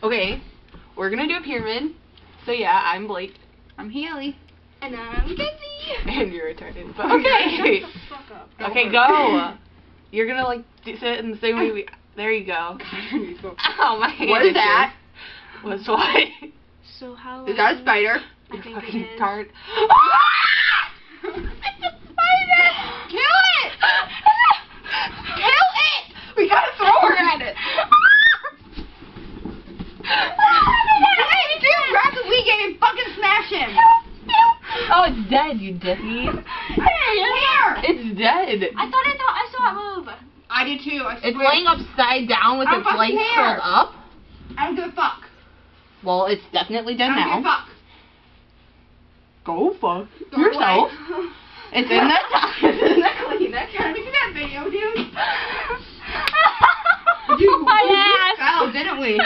Okay, we're gonna do a pyramid. So yeah, I'm Blake. I'm Haley. And I'm Kenzie. And you're retarded. But okay. Shut the fuck up. Okay, go. You're gonna like sit in the same way we. There you go. Oh my hand. What is that? What's what? So how? Is that a spider? I You think fucking it is. tart. Kill it! Kill it! We gotta throw her at it. Hey, dude, Rocket League and fucking smash him. Oh, it's dead, you dippy. Hey, here! It's dead. I saw it move. I did too. I It's swear. laying upside down with I'm its legs fucking here. curled up. I don't give a fuck. Well, it's definitely dead I don't give a now. fuck. Go fuck Go yourself. away. It's in the It's in the clean. That's trying to do that video, dude. My we ass. fell, didn't we?